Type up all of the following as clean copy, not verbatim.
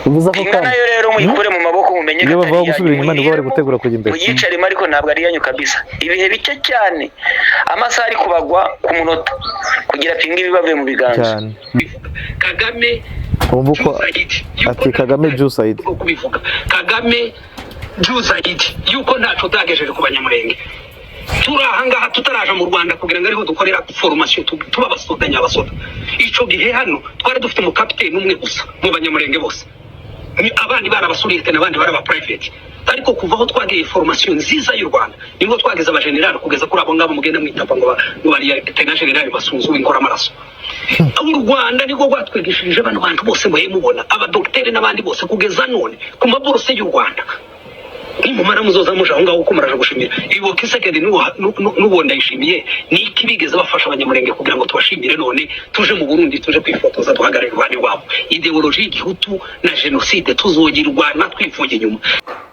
bivuze ko kandi nayo rero muyikure mu maboko mumenye iyo bava gusubira inyuma nibwo bari gutegura kujya imbere muyicarimo ariko ntabwo ari yanyu kabisa ibihe bike cyane amasaha ari kubagwa ku munota kugira pinga ibibavuye mu biganza Kagame uko ati Kagame Jusaid kubivuga Kagame Jusaid yuko ntaco tagejeje ku banyamurenge turahangaha tutaraje mu Rwanda kugira ngo ariho dukorera formation tuba basodanya abasoda ico gihe hano twari dufite mu captain umwe gusa mu banyamurenge bose abandi barabasuriye n'abandi baraba private ariko kuva aho twagiye formation nziza y'u Rwanda niho twageze aba general kugeza kuri abo ngabo mugenda mwitapa ngo bari tena general basunzwe inkora amaraso u Rwanda niko gwatwigishije abantu bose mubona aba docteur n'abandi bose kugeza none ku maborose y'u Rwanda nimumara muzoza muja ngaho uko maraje gushimira ibo kisekedi n'ubonda yishimiye niki bigeze bafasha abanyamurenge kugira ngo tubashimire none tuje mu Burundi tuje kwifotoza duhagarare bandi wabo ideology y'igihutu na genocide tuzogirwa natwifuye nyuma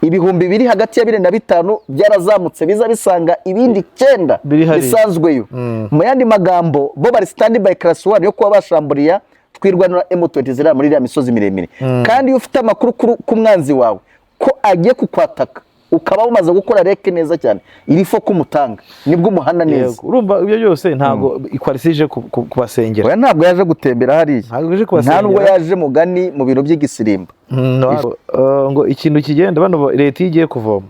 ibihumbi biri hagati ya 2 byarazamutse biza bisanga ibindi 9 bisanzweyo mu yandi magambo bo bari stand by class 1 yo kuba bashamburiya twirwanira M20 zira muri ya misozi miremire kandi ufite amakuru ku mwanzi wawe ko agiye kukwataka ukaba umaze gukora reke neza cyane irifo kumutanga nibwo umuhana neza urumva ibyo byose ntago ikwarisije kubasengera oya ntabwo yaje gutembera hari ntabwo yaje mugani mu biro by'igisirimba ngo ikintu kigenda bano leta igiye kuvoma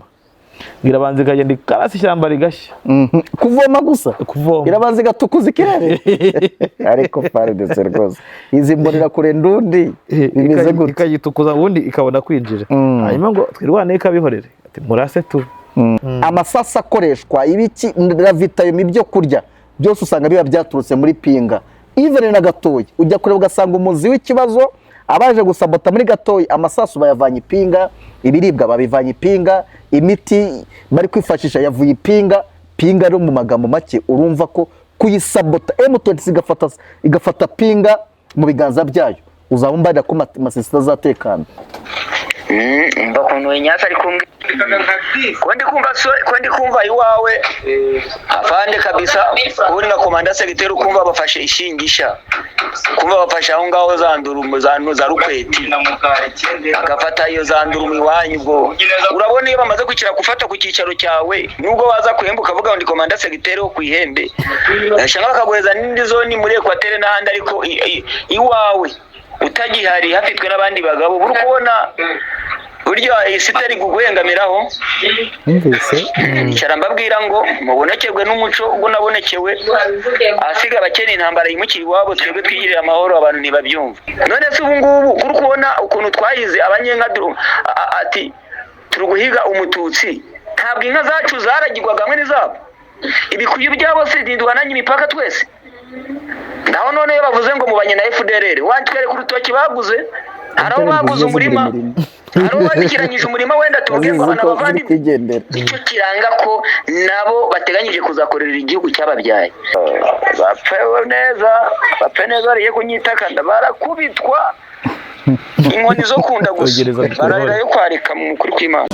irabanze kagenda karasi ishyamba rigashya kuvoma gusa irabanze gatukuza ikirere ariko pare de sergoze izi mbonera kure ndundi bimeze gute ikagitukuza ubundi ikabona kwinjira hanyuma ngo twirwane ikabihorere ati murase tu amasasa akoreshwa ibiki ravitayo ibyo kurya byose usanga biba byaturutse muri pinga even na gatoyi ujya kureba ugasanga umuzi w'ikibazo abaje gusabota muri gatoyi amasasu bayavanye ipinga ibiribwa babivanye ipinga imiti bari kwifashisha yavuye ipinga pinga rero mu magambo make urumva ko kuyisabota M20 igafata pinga mu biganza byayo uzabumbarira ko masisita zatekana mbakuntu inyasa ari kumwe kondi kumva iwawe afande kabisa uri na komanda segiteri kumva bafashe ishingisha kumva bafasha aho ngaho zandurumu za rukweti agafata iyo zandurumu iwanyu bwo urabona iyo bamaze kukira gufata ku cyicaro cyawe nubwo waza kuhembuka uvuga ngo ndi komanda segiteri wo kwihembe ashaka akagoheza n'indi zone muri Equateur n'ahandi ariko iwawe utagihari hafitwe n'abandi bagabo buri kubona buryo isitari guguhengamiraho cyara mbabwira ngo mubonekebwe n'umuco ubwo nabonekewe asiga abakene intambara yimukiri wabo twebwe twigirira amahoro abantu ntibabyumva none se ubu ngubu uri kubona ukuntu twayize abanyenka ati turuguhiga umututsi ntabwo inka zacu zaragirwaga hamwe n'izabo ibikuyu byabo se ndindwananye imipaka twese naho none iyo bavuze ngo mubanye na FDLR wantwereka urutoki baguze haraho baguze umurima haraho wandikiranyije umurima wenda tuvuge ngo abana bavandimwe icyo kiranga ko nabo bateganyije kuzakorera igihugu cyababyaye bapfe neza bariye kunyitaka barakubitwa inkoni zo kunda gusa bararira yo kwarika mu kuri kw'Imana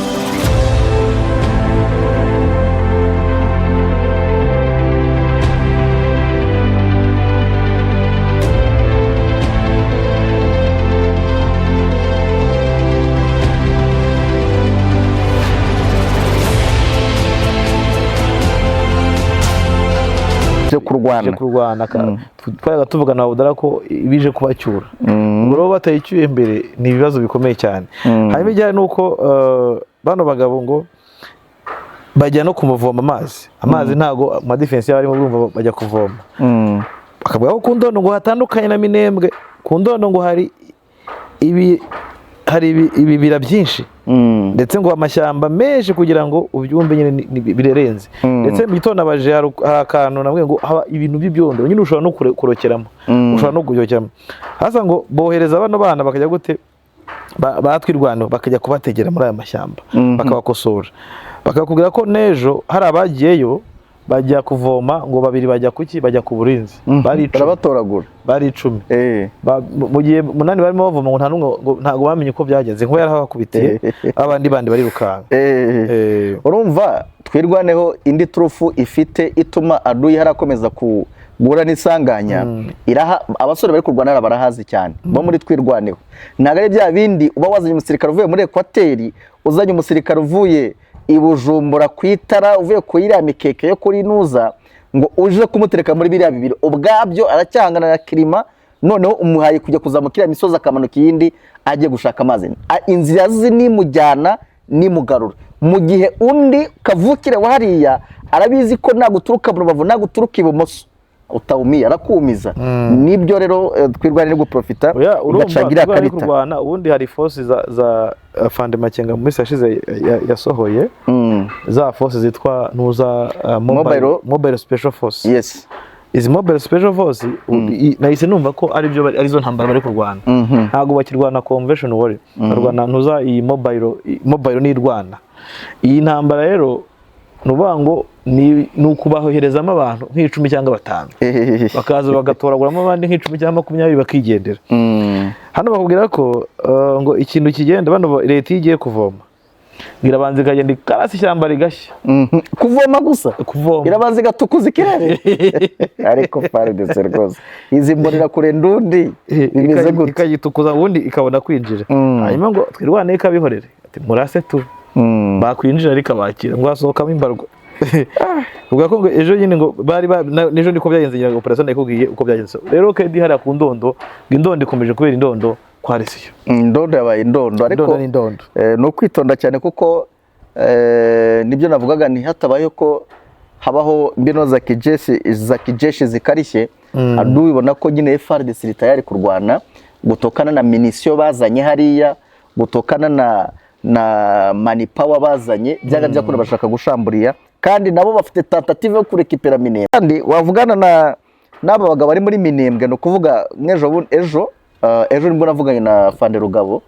kurwana twaga tuvugana ubudara ko ibije kubacyura ubwo batayicyuye imbere ni ibibazo bikomeye cyane hanyuma ijyanye nuko bano bagabo ngo bajya no kumuvoma amazi ntago ma defense yari mu bajya kuvoma bakavuga ko kundono ngo hatandukanye na Minembwe kundono ngo hari ibibira byinshi ndetse ngo amashyamba menshi kugira ngo ubyumve nyine birerenze ndetse mu gitondo abaje hari akantu namwe ngo haba ibintu by'ibyondo nyine ushobora no kurokeramo ushobora no guyocyamo hasa ngo bohereza bano bana bakajya gute batwirwano bakajya kubategera muri aya mashyamba bakabakosora bakakubwira ko nejo hari abagiyeyo bajya kuvoma ngo babiri bajya kuki bajya ku burinzi barabatoragura bari 10 mu gihe munani barimo bavoma ngo nta numwe ntago bamenye uko byagenze ngo yarahakubitiye abandi bandi bari rukanga urumva twirwaneho indi trufu ifite ituma aduyi harakomeza guhura n'isanganya iraha abasore bari kurwana barahazi cyane bo muri twirwaneho ntago ari bya bindi uba wazanye umusirikare uvuye muri Ekwateri uzanye umusirikare uvuye i Bujumbura kwitara uvuye kuyira mikeke yo kuri Nuza ngo uje kumutereka muri biriya bibiri ubwabyo aracyahangana na kirima noneho umuhaye kujya kuzamukira imisozi akamanuka yindi agiye gushaka amazi inzira zinimujyana nimugarura mu gihe undi kavukire wahariya arabizi ko naguturuka mu Rubavu naguturuka ibumoso utawumiye arakumiza nibyo rero twirwanira guprofita gacagira karita kurwana ubundi hari force za Fande Makenga mu minsi yashize yasohoye za force zitwa ntuza mobile special force. Yes, izi mobile special force nahise numva ko arizo ntambara bari kurwana ntago bakirwana convention war barwana ntuza iyi mobile ni Rwanda. Iyi ntambara rero nubango ni ukubahoherezamo abantu nk'icumi cyangwa 5 bakaza bagatoraguramo abandi nk'icumi cyangwa 20 bakigendera. Hano bakubwira ko ngo ikintu kigenda bano leta igiye kuvoma irabanza ikagenda ikarasa ishyamba rigashya kuvoma gusa irabanza igatukuza ikirere ariko FARDC rwose izi mbonera kure ndundi bimeze gute ikayitukuza ubundi ikabona kwinjira hanyuma ngo twirwane ikabihorere ati murase tu bakwinjira rikabakira ngo asohokamo imbarwa ubwo ko ngo ejo nyine ngo bari nejo ndiko byagenze ngira operation ndikubwiye uko byagenze rero KD hari ku Ndondo indondo ikomeje kubera indondo kwa Resiyo indondo yabaye indondo ariko no kwitonda cyane kuko nibyo navugaga ni hatabaye ko habaho mbino za kijeshi zikarishye adubibona ko nyine FARDC litayari kurwana gutokana na minisio bazanye hariya gutokana na manipower bazanye byaga byakora bashaka gushamburiya kandi nabo bafite tentative yo kurekipera Minembwe kandi wavugana n'aba bagabo bari muri Minembwe no kuvuga ejo nibwo navuganye na Fande Rugabo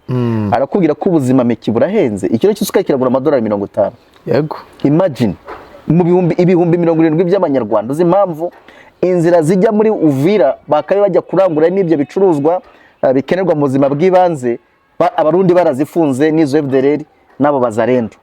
arakubwira ko ubuzima meki burahenze ikiro cy'isuka kiragura amadolari 50. Yego, imagine mu ibihumbi 70 by'amanyarwanda uzi impamvu inzira zijya muri Uvira bakabe bajya kurangura n'ibyo bicuruzwa bikenerwa mu buzima bw'ibanze abarundi barazifunze n'izo FDLR nabo bazarendo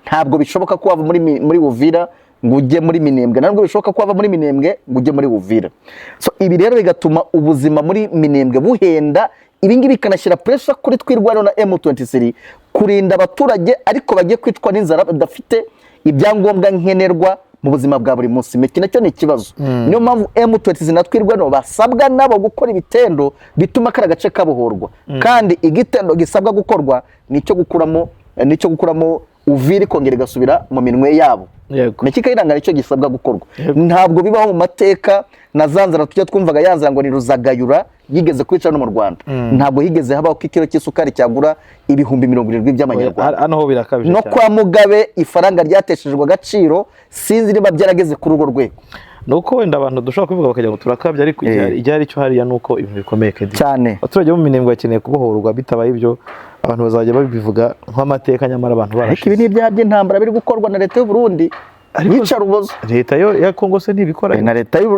ntabwo bishoboka ko wava muri Uvira ngo ujye muri Minembwe ntabwo bishoboka ko wava muri Minembwe ngo ujye muri Uvira. So ibi rero bigatuma ubuzima muri Minembwe buhenda ibingibi bikanashyira pressure kuri twirwano na M23 kurinda abaturage ariko bagiye kwitwa n'inzara badafite ibyangombwa nkenerwa mu buzima bwa buri munsi meki nacyo ni ikibazo niyo mpamvu M23 natwirwano basabwa nabo gukora ibitendo bituma kara gace kabohorwa kandi igitendo gisabwa gukorwa nicyo gukuramo Uvira kongera gasubira mu minwe yabo. Yego, meki kayiranga nicyo gisabwa gukorwa. Ntabwo bibaho mu mateka na zanzara tujya twumvaga yanzara ngo ni Ruzagayura yigeze kwica no mu Rwanda ntabwo higeze habaho ko ikiro cy'isukari cyagura ibihumbi 70 by'amanyarwanda hano ho birakabije no kwa Mugabe ifaranga ryateshejwe agaciro sinzi niba byarageze kuri urwo rwego nuko wenda abantu dushaka kuvuga bakajya ngo turakabye ariko ijyari cyo hariya nuko ibintu bikomeye cyane abaturage bo mu Minembwe bakeneye kubohorwa bitabaye ibyo abantu bazajya babivuga nk'amateka nyamara abantu barashize. Ibi ni ibyaha by'intambara biri gukorwa na leta y'u Burundi yica rubozo leta ya Kongo se ntibikora na leta y'u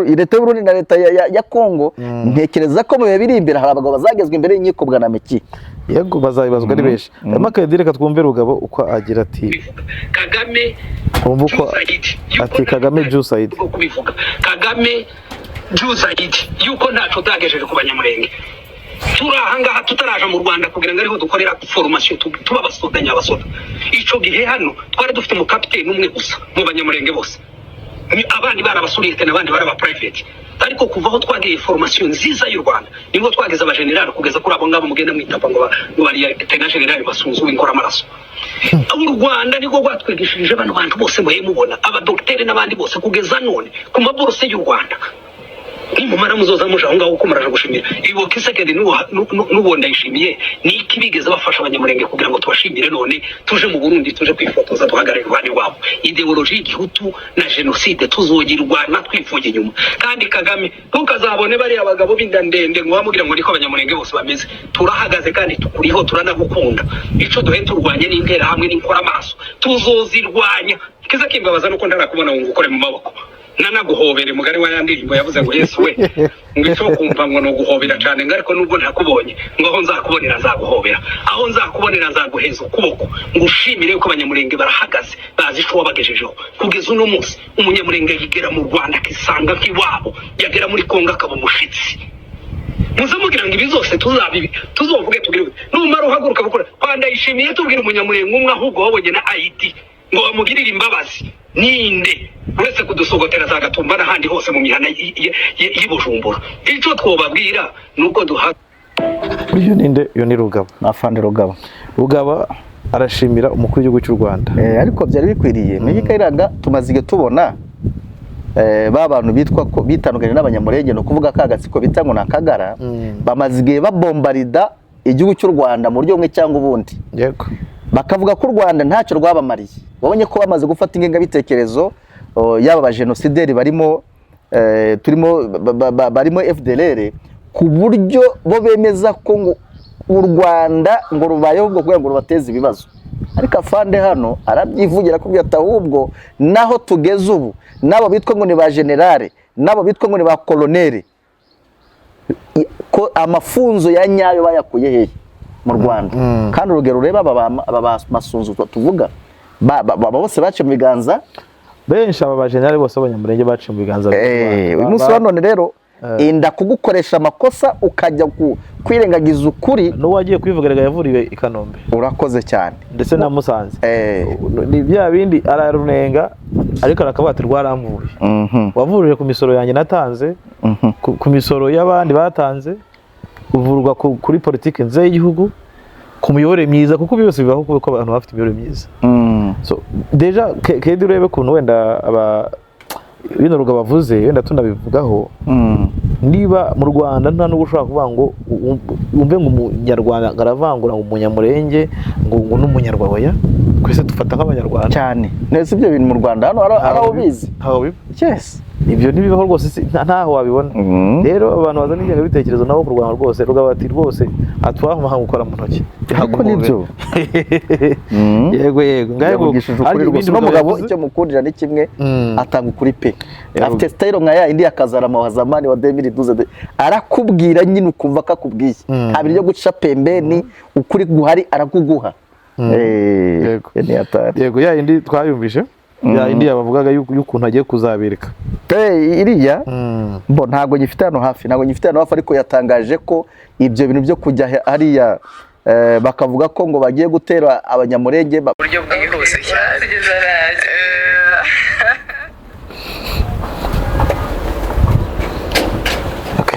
Burundi na leta ya Kongo ntekereza ko mu bihe biri imbere hari abagabo bazagezwe imbere y'inkiko bwa Nameki. Yego, bazabibazwa ari benshi amakadi reka twumve Rugabo uko agira ati Kagame Kagame Jusaid Kagame Jusaid yuko ntaco dagejeje ku banyamurenge turahangaha tutaraje mu Rwanda kugira ngo ariho dukorera formation tuba abasodanya abasoda ico gihe hano twari dufite mu captain umwe gusa mu banyamurenge bose abandi barabasuriye n'abandi baraba private ariko kuvaho twagiye formation nziza y'u Rwanda niho twageze aba general kugeza kuri abo ngabo mugenda mwitapa ngo bari tena general basunzu inkora amaraso u Rwanda niko rwatwigishije bano bantu bose mubona aba docteur n'abandi bose kugeza none ku maborose y'u Rwanda mumara muzoza muja aho ngaho kumaraje gushimira ibo kisekedi n'ubu ndayishimiye niki bigeze bafasha abanyamurenge kugira ngo tubashimire none tuje mu Burundi tuje kwifotoza duhagarare rwani wabo ideology y'igihutu na genocide tuzogirwa natwifuye inyuma kandi Kagame ntukazabone bari abagabo b'indandende ngo bamugira ngo niko abanyamurenge bose bameze turahagaze kandi tukuriho turanagukunda ico duhe turwanye n'intera hamwe n'inkora amaso tuzozirwanya kiza kimbabaza nuko ndarakubona ngo ukore mu maboko nanaguhobere mugari wa yandirimbo yavuze ngo Yesu we ngo icyo kumva ngo no guhobera cyane ngo ariko nubwo ntakubonye ngo aho nzakubonera nzaguhobera aho nzakubonera nzaguheza ukuboko ngo ushimire ko abanyamurenge barahagaze bazi icyo wabagejejeho kugeza uno munsi umunyamurenge yigera mu Rwanda akisanga nk'iwabo yagera muri Kongo akaba umushitsi muze mugira ngo ibi zose tuzovuge tugire numara uhaguruka gukora kwanda yishimiye tubwira umunyamurenge umwe ahubwo wabonye na ID ngo bamugirire imbabazi ninde uretse kudusogotera za Gatumba n'ahandi hose mu mihana y'Ibujumbura icyo twobabwira nuko duha uyu ninde uyu ni Rugaba Afande Rugaba arashimira umukuru w'igihugu cy'u Rwanda ariko byari bikwiriye Meya Kayiranga tumaze igihe tubona ba bantu bitwa ko bitandukanye n'abanyamurenge no kuvuga kagatsiko bita ngo nakagara bamaze igihe babombarida igihugu cy'u Rwanda mu buryo bumwe cyangwa ubundi yego bakavuga ko u Rwanda ntacyo rwabamariye babonye ko bamaze gufata ingengabitekerezo yaba ba genocideri barimo barimo FDLR ku buryo bo bemeza ko ngo u Rwanda ngo rubayeho ubwo kugira ngo rubateze ibibazo ariko afande hano arabyivugira ko byata ahubwo naho tugeze ubu nabo bitwa ngo ni ba generale nabo bitwa ngo ni ba colonel ko amafunzo ya nyayo bayakuye hehe mu Rwanda kandi urugero ureba aba masunzu tuvuga bose bace mu biganza benshi aba bajenali bose abanyamurenge bace mu biganza uyu munsi wa none rero inda kugukoresha amakosa ukajya kwirengagiza ukuri n'uwagiye kwivugarega yavuriwe i Kanombe urakoze cyane ndetse na Musanze ni bya bindi ararunenga ariko arakabati rwaramvuye wavurije ku misoro yanjye natanze ku misoro y'abandi batanze uvurwa kuri politiki nziza y'igihugu ku miyoborere myiza kuko byose bibaho kuko abantu bafite imiyoborere myiza so deja kedi urebe kuntu wenda bino Rugaba bavuze wenda tunabivugaho niba mu Rwanda nta n'ubwo ushobora kuvuga ngo umve ngo umunyarwanda aravangura ngo umunyamurenge ngo n'umunyarwanda twese dufata nk'abanyarwanda cyane nese ibyo bintu mu Rwanda hano araho bizi ntaho biba yes ibyo nibibaho rwose ntaho wabibona rero abantu bazana ingengabitekerezo nabo ku Rwanda rwose Rugaba ati rwose atwaha gukora mu ntoki ariko nibyo yego ngaye no mugabo icyo mukundira ni kimwe atanga ukuri pe afite style nka ya indi yakazarama wa zamani wa 2012 arakubwira nyine ukumva akakubwiye ntabiri ryo guca pembeni ukuri guhari arakuguha yego ya indi twayumvishe ya indi yabavugaga y'ukuntu agiye kuzabirika iriya mbo ntago nyifite hano hafi ariko yatangaje ko ibyo bintu byo kujya hariya bakavuga ko ngo bagiye gutera abanyamurenge buryo bwihuse cyane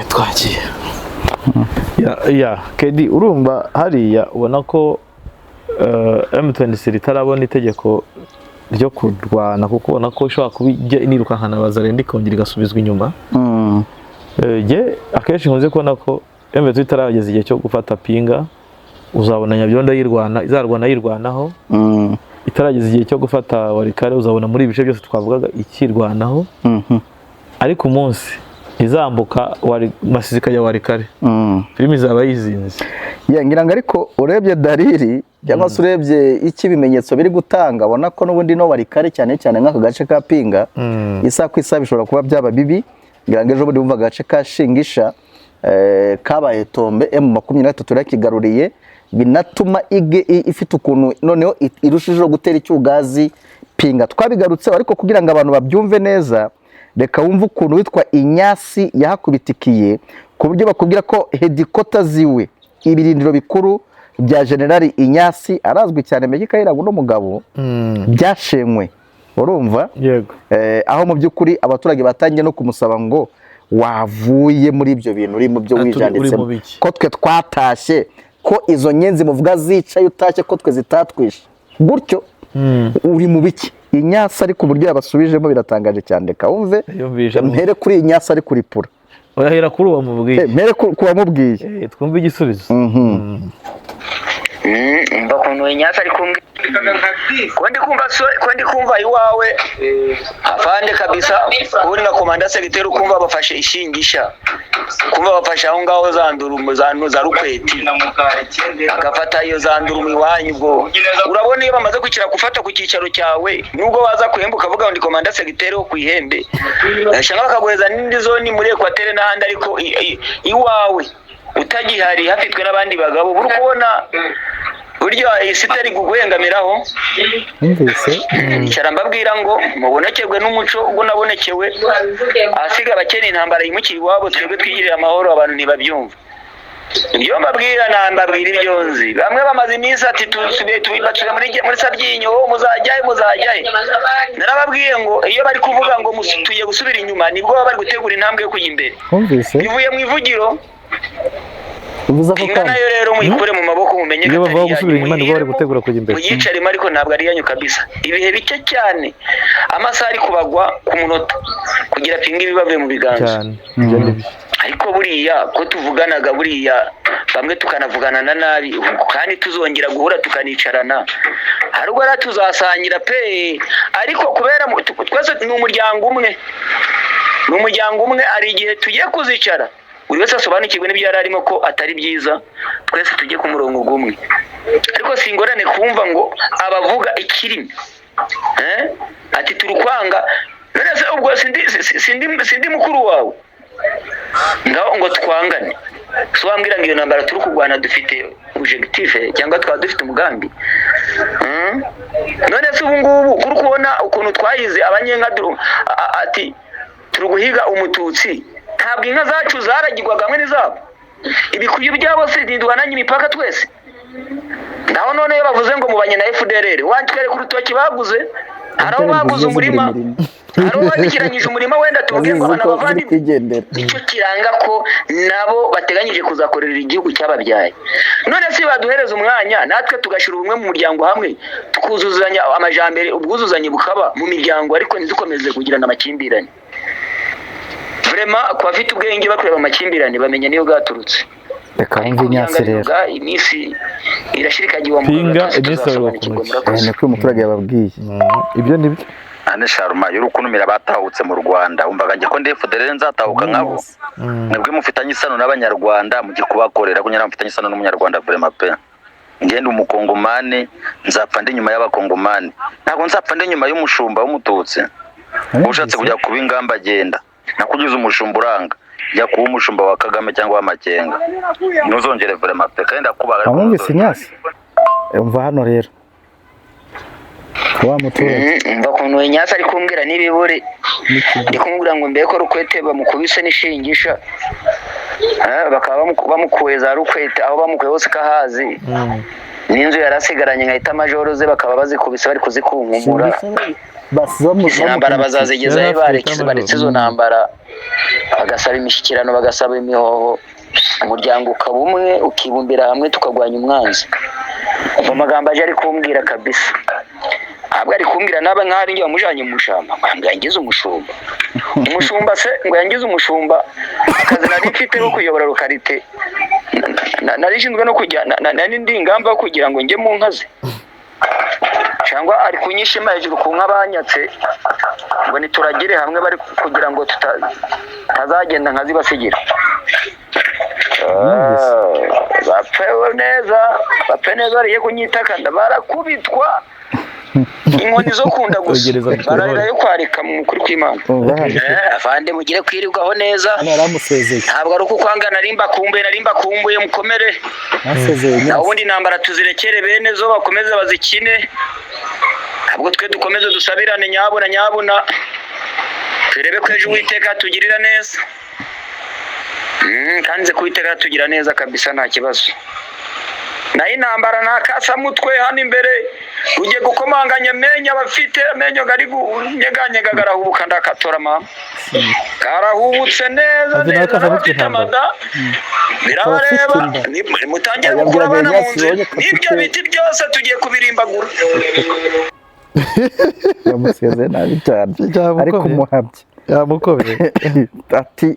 twagiye ya Kedi urumva hariya ubona ko M23 itarabona itegeko ryo kurwana kuko ubona ko ishobora kubijya inirukankana bazarenda ikongera igasubizwa inyuma akenshi nkunze kubona ko M23 itarageza igihe cyo gufata pinga uzabona Nyabyondo izarwana yirwanaho itarageza igihe cyo gufata Warikare uzabona muri ibice byose twavugaga ikirwanaho ariko umunsi izambuka Masisi kajya Warikare filimi izaba yizinze ngira ngo ariko urebye dalili cyangwa se urebye iki bimenyetso biri gutanga abona ko n'ubundi no Warikare cyane cyane nk'aka gace ka Pinga isa ku isa bishobora kuba byaba bibi ngira ngo ejo bundi bumva gace ka Shingisha kabaye Tombe M23 rakigaruriye binatuma ifite ukuntu noneho irushijeho gutera icyugazi Pinga twabigarutse ariko kugira ngo abantu babyumve neza reka wumva ukuntu witwa Inyasi yahakubitikiye ku buryo bakubwira ko hedikota ziwe ibirindiro bikuru bya Generali Inyasi arazwi cyane Meya Kayiranga no mugabo byashenywe urumva yego aho mu by'ukuri abaturage batangiye no kumusaba ngo wavuye muri ibyo bintu uri mu byo wijanditsemo ko twe twatashye ko izo nyenzi muvuga zicaye utashye ko twe zitatwishe gutyo uri mu biki Inyasi ariko uburyo yabasubijemo biratangaje cyane reka wumve mpere kuri Inyasi ari kuripura urahera kuri uwo mubwiye mpere kuba mubwiye twumve igisubizo umva ukuntu Inyasi ari kumbwira ko ndi kumva iwawe afande kabisa uri na komanda segiteri ukumva bafashe ishingisha kumva bafashe aho ngaho zandurumu za rukweti agafata iyo zandurumu iwanyu ubwo urabona iyo bamaze kukira gufata ku cyicaro cyawe nubwo waza kuhemba ukavuga ngo ndi komanda segiteri wo ku ihembe cyangwa bakaguheza n'indi zone muri ekwatere n'ahandi ariko iwawe utagihari hafitwe n'abandi bagabo uri kubona buryo isitari guhengamiraho cyara mbabwira ngo mubonekebwe n'umuco ubwo nabonekewe asiga abakeneye intambara yimukira iwabo twebwe twigirira amahoro abantu ntibabyumva ibyo mbabwira nambabwira ibyo nzi bamwe bamaze iminsi ati tusubiye tubibacira muri Sabyinyo muzajyahe narababwiye ngo iyo bari kuvuga ngo tuye gusubira inyuma nibwo baba bari gutegura intambwe yo kujya imbere bivuye mu ivugiro nayo rero muyikure mu maboko mumenye iyo bava gusubira inyuma nibwo bari gutegura kujya imbere muyicaremo ariko ntabwo ari yanyu kabisa ibihe bike cyane amasaha ari kubagwa ku munota kugira pinga ibibavuye mu biganza ariko buriya ko tuvuganaga buriya bamwe tukanavugana na nabi kandi tuzongera guhura tukanicarana haruguru ara tuzasangira pe ariko kubera twese ni umuryango umwe ari igihe tugiye kuzicara buri wese asobanukirwe n'ibyo yari arimo ko atari byiza twese tujye ku murongo umwe ariko singorane kumva ngo abavuga ikirimi ati turukwanga none se ubwo sindi mukuru wawe ngo twangane so wambwira ngo iyo ntambara turi kurwana dufite objectif cyangwa twaba dufite umugambi none se ubu ngubu kuri kubona ukuntu twayize abanyenkaduru ati turi guhiga umututsi ntabwo inka zacu zaragirwaga hamwe n'izabo ibikuyu byabo se ntidwananye imipaka twese ndaho none iyo bavuze ngo mubanye na FDLR wantwereka urutoki baguze hari aho baguze umurima hari uwo bandikiranyije umurima wenda tuvuge ngo abana bavandimwe icyo kiranga ko nabo bateganyije kuzakorera igihugu cyababyaye none se baduhereza umwanya natwe tugashyira ubumwe mu muryango hamwe tukuzuzanya amajambere ubwuzuzanye bukaba mu miryango ariko ntidukomeze kugirana amakimbirane vraiment kwa afite ubwenge bakureba amakimbirane bamenya niyo gaturutse reka mve Inyasi rero iminsi irashirikagiwa mu pinga iminsi bakomeye niko umuturage yababwiye ibyo nibyo ane Sharma y'urukunumira batahutse mu Rwanda umvaga nje ko ndi FDLR nzatahuka nkabo mwebwe mufitanye isano n'abanyarwanda mujye kubakorera kunyara mufitanye isano n'umunyarwanda vraiment pe ngende umukongomane nzapfa ndi nyuma y'abakongomane ntabwo nzapfa ndi nyuma y'umushumba w'umututsi ushatse kujya kuba ingamba agenda nakugize umushumba uranga jya kuba umushumba wa Kagame cyangwa wa Makenga ntuzongere vraiment pe kandi ndakubaga amwumvise Inyasi umva hano rero wa muturage umva kuntu Inyasi ari kumbwira n'ibibure ndi kumubwira ngo mbeko rukwete bamukubise n'ishingisha bakaba bamukuye za rukwete aho bamukuye hose kahazi n'inzu yarasigaranye nkahita majoro ze bakaba bazikubise bari kuzikunkumura intambara bazazigezayo baretse izo ntambara bagasaba imishyikirano bagasaba imihoho umuryango ukaba umwe ukibumbira hamwe tukagwanya umwanzi mu magambo aje ari kumbwira kabisa ahubwo ari kumbwira naba nk'ari ngiye wamujanye mu mushamba ngo yangize umushumba se ngo yangize umushumba akazi nari mfite ko kuyobora lokalite narishinzwe no kujya n'indi ngamba yo kugira ngo njye mu nkaze cyangwa ari kunyishima hejuru ku nka banyatse ngo nituragire hamwe bari kugira ngo tutazagenda nkazibasigira bapfe neza bariye kunyitakanda barakubitwa inkoni zo kunda gusa bararira yo kwarika mu kuri kw'Imana afande mugire kwirirwaho neza ntabwo ari uko kwanga narimba kumbuye mukomere ubundi intambara tuzirekere bene zo bakomeze bazikine ntabwo twe dukomeze dusabirane nyabuna turebe ko ejo Uwiteka tugirira neza kandi ze Uwiteka tugira neza kabisa nta kibazo nayo intambara ntakasa mutwe hano imbere ugiye gukomanganya amenyo abafite amenyo gari gunyeganyega garahubuka ndakatora mama karahubutse neza abafite amada birabareba mutangiye gukura abana mu nzu n'ibyo biti byose tugiye kubirimbagura yamuseze nabi cyane ariko umuhabye yamukobye ati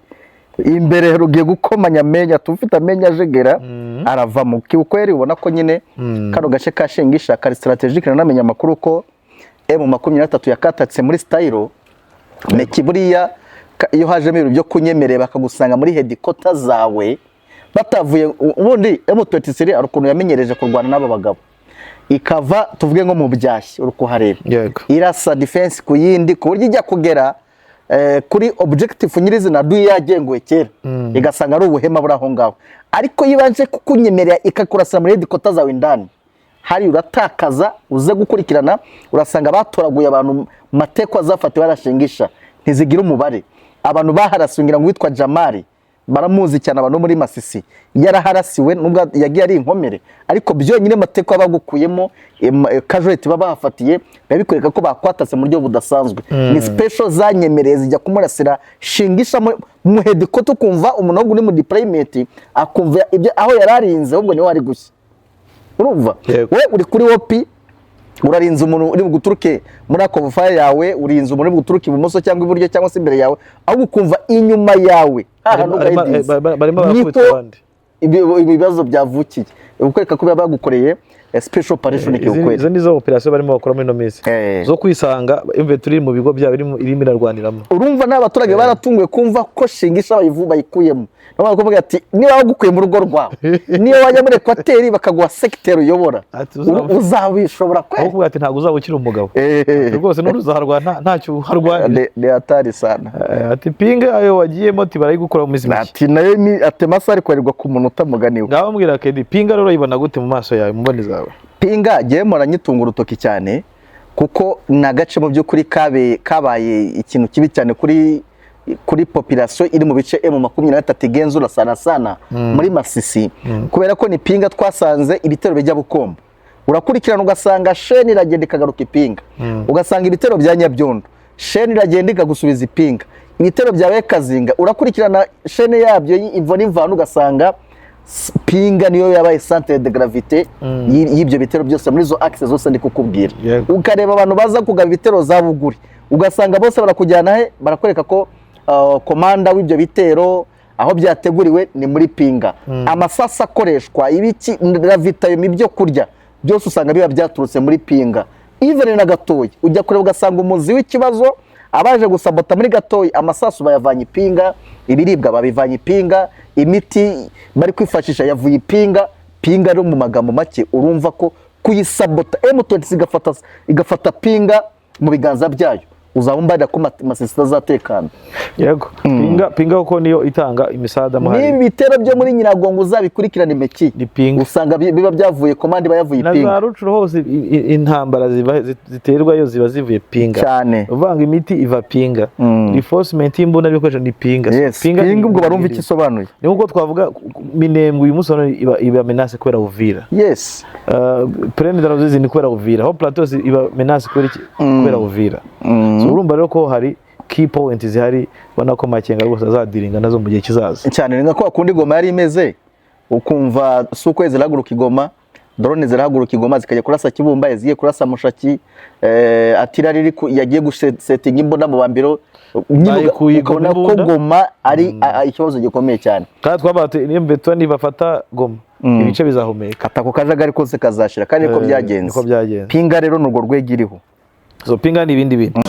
imbere rugiye gukomanya amenyo tufite amenyo ajegera arava mu kibukweri ubona ko nyine kano gace ka Shingisha kari strategique nanamenya amakuru ko M23 yakatatse muri Style Meki buriya iyo hajemo ibintu byo kunyemerera bakagusanga muri headquarters zawe batavuye ubundi M23 arukuntu yamenyereje kurwana n'aba bagabo ikava tuvuge nko mu byashyi uruko hareba irasa defense ku yindi ku buryo ijya kugera kuri objective nyirizina du yagenguwe kera igasanga ari ubuhema buri aho ngaho ariko yibanje kukunyemerera ikakurasa muri headquarters zawe indani hari uratakaza uze gukurikirana urasanga batoraguye abantu mateko azafatiwe arashingisha ntizigira umubare abantu baharasungira ngo witwa Jamari baramuzi cyane abantu muri Masisi yaraharasiwe nubwo yagiye ari inkomere ariko byonyine mateko abagukuyemo casualty babafatiye babikwereka ko bakwatase mu buryo budasanzwe ni special zanyemereye zijya kumurasira Shingisha mu headquarters kumva umuntu uri mu deployment akumva ibyo aho yararinze ahubwo niwe ari gushya urumva we uri kuri wopi urarinze umuntu uri guturuke muri ako fire yawe urinze umuntu uri guturuke ibumoso cyangwa iburyo cyangwa se imbere yawe ahubwo ukumva inyuma yawe barimo bakubita abandi ibibazo byavukiye ukwereka ko bagukoreye special operation cy'ukwezi izo nizo operation barimo bakora muri no minsi zo kwisanga turi mu bigo byabo irimo irarwaniramo urumva n'abaturage baratunguye kumva ko Shingisha bayikuyemo nabo bavuga ati niba bagukuye mu rugo rwawe niyo wajya muri Equateur bakaguha secteur uyobora uzabishobora kwe ahubwo ati ntago uzabukira umugabo rwose n'uruzaharwana ntacyo uharwanye de atari sana ati pinga ayo wagiyemo ati barayigukora mu miziki ati nayo ati masari kwarirwa ku muntu utamuganiwe ngaho mbwira Kedi pinga rero yibona gute mu maso yawe mubone zawe pinga giye muranyitunga urutoki cyane kuko nagace mu by'ukuri kabaye ikintu kibi cyane kuri population iri mu bice M23 igenzura sana muri Masisi kubera ko ni pinga twasanze ibitero bijya Bukombo urakurikirana ugasanga sheni iragenda ikagaruka ipinga ugasanga ibitero bya Nyabyondo sheni iragenda ikagusubiza ipinga ibitero bya Kazinga urakurikirana sheni yabyo ivona imvano ugasanga pinga niyo yabaye centre de gravité y'ibyo bitero byose muri zo axes zose ndi kukubwira ukareba abantu baza kugaba ibitero za Buguri ugasanga bose barakujyana he barakwereka ko komanda w'ibyo bitero aho byateguriwe ni muri pinga amasasa akoreshwa ibiki ravitayo ibyo kurya byose usanga biba byaturutse muri pinga even na Gatoyi ujya kureba ugasanga umuzi w'ikibazo abaje gusabota muri Gatoyi amasasu bayavanye ipinga ibiribwa babivanye ipinga imiti bari kwifashisha yavuye ipinga pinga rero mu magambo make urumva ko kuyisabota M23 igafata pinga mu biganza byayo uzabumbarira ko Masisi azatekana yego pinga uko niyo itanga imisada muhari ni bitero byo muri Nyiragongo uzabikurikirana Meki usanga biba byavuye komandi bayavuye pinga na Rucuru hose intambara ziterwa ziba zivuye pinga cyane uvanga imiti iva pinga reinforcement imbona bikoresha ni pinga pinga ubwo barumva ikisobanuye ni nkuko twavuga Minembwe uyu musono iba menace kubera Uvira Plaine d'Aruzizi ni kubera Uvira ho Plateau iba menace kubera Uvira urumva rero ko hari key point zihari bona ko Makenga rwose azadiringa nazo mu gihe kizaza cyane ni ko akundi Goma yari imeze ukumva sukwezi raguruka Igoma drone zirahaguruka Igoma zikajya kurasa Kibumba yaziye kurasa Mushaki atira riri yagiye gusetting imbona mu bambiro ukabona ko Goma ari ikibazo gikomeye cyane kandi twabate nimbeto nibafata Goma ibice bizahumeka atako kajagari kose kazashira kandi niko byagenze pinga rero n'urwo rwegiriho pinga ni ibindi bintu